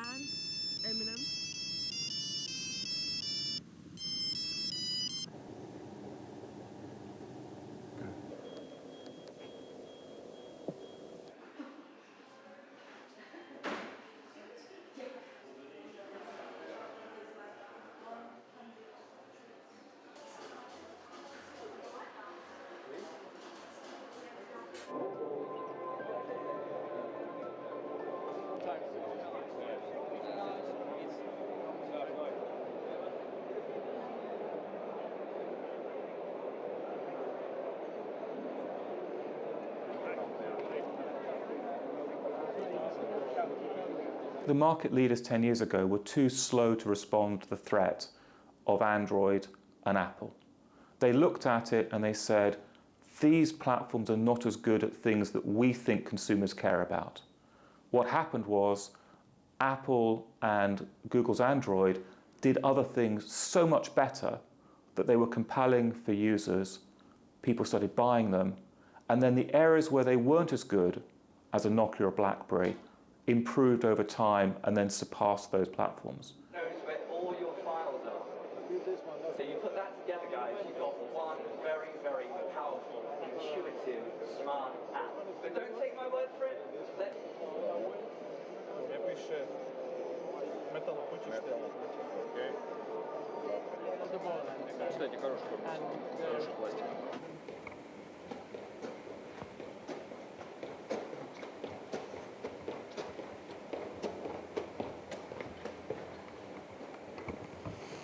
band, Eminem. The market leaders 10 years ago were too slow to respond to the threat of Android and Apple. They looked at it and they said, these platforms are not as good at things that we think consumers care about. What happened was Apple and Google's Android did other things so much better that they were compelling for users. People started buying them. And then the areas where they weren't as good as a Nokia or BlackBerry improved over time and then surpassed those platforms. Knows where all your files are. So you put that together, guys, you've got one very, very powerful, intuitive, smart app. But don't take my word for it. Кстати, хороший пластик.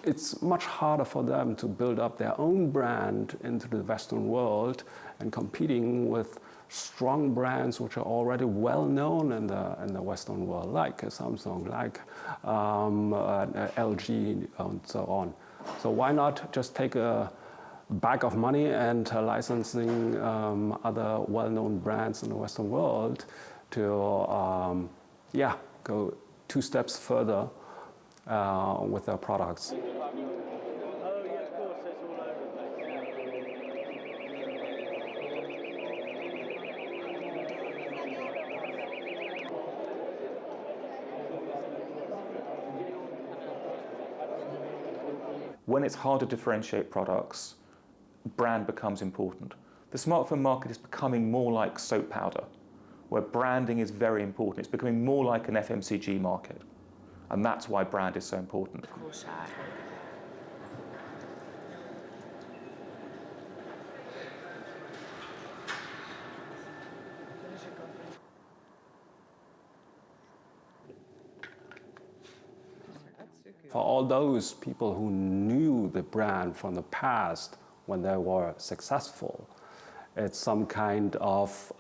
It's much harder for them to build up their own brand into the Western world and competing with strong brands which are already well known in the Western world, like Samsung, like LG, and so on. So why not just take a bag of money and licensing other well-known brands in the Western world to, go 2 steps further with their products. When it's hard to differentiate products, brand becomes important. The smartphone market is becoming more like soap powder, where branding is very important. It's becoming more like an FMCG market. And that's why brand is so important. Cool shot. For all those people who knew the brand from the past when they were successful, it's some kind of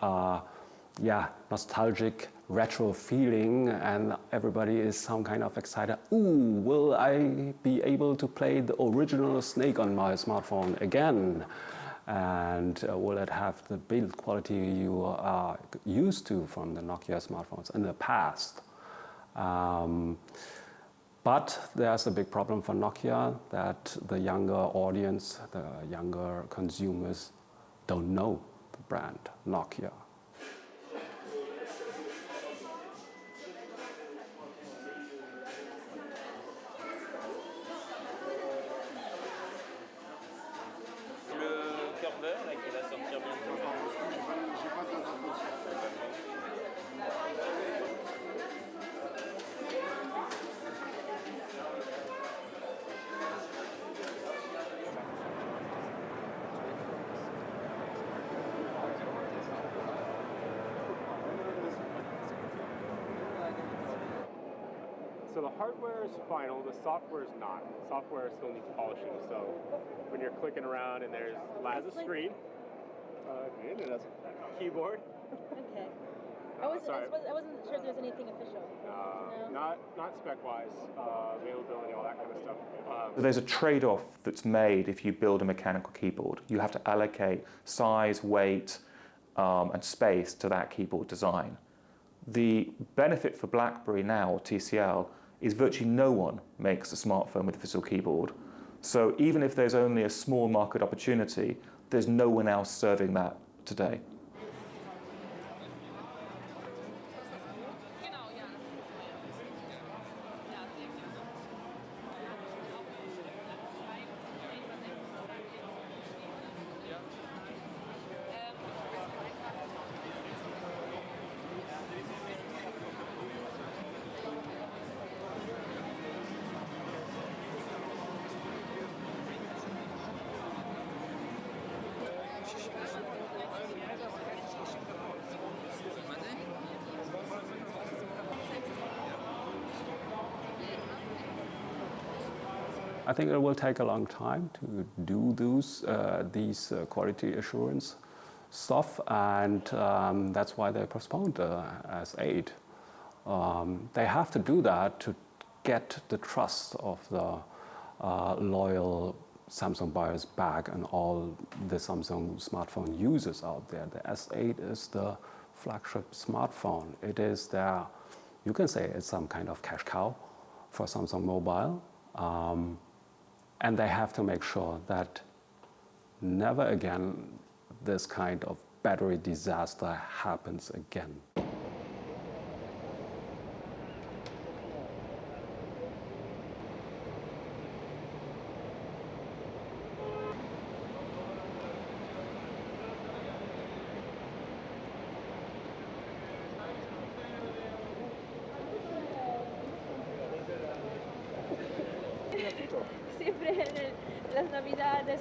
nostalgic retro feeling, and everybody is some kind of excited. Ooh, will I be able to play the original Snake on my smartphone again? And will it have the build quality you are used to from the Nokia smartphones in the past? But there's a big problem for Nokia that the younger audience, the younger consumers don't know the brand Nokia. Le cœur beurre, là, qui va sortir bientôt. So the hardware is final, the software is not. Software still needs polishing. So when you're clicking around and there's a screen, keyboard. Okay. I wasn't sure if there's anything official. No? Not spec-wise, availability, all that kind of stuff. There's a trade-off that's made if you build a mechanical keyboard. You have to allocate size, weight, and space to that keyboard design. The benefit for BlackBerry now, or TCL, is virtually no one makes a smartphone with a physical keyboard. So even if there's only a small market opportunity, there's no one else serving that today. I think it will take a long time to do these quality assurance stuff, and that's why they postponed the S8. They have to do that to get the trust of the loyal Samsung buyers back and all the Samsung smartphone users out there. The S8 is the flagship smartphone. It is their, you can say it's some kind of cash cow for Samsung Mobile. And they have to make sure that never again this kind of battery disaster happens again. Siempre en las navidades,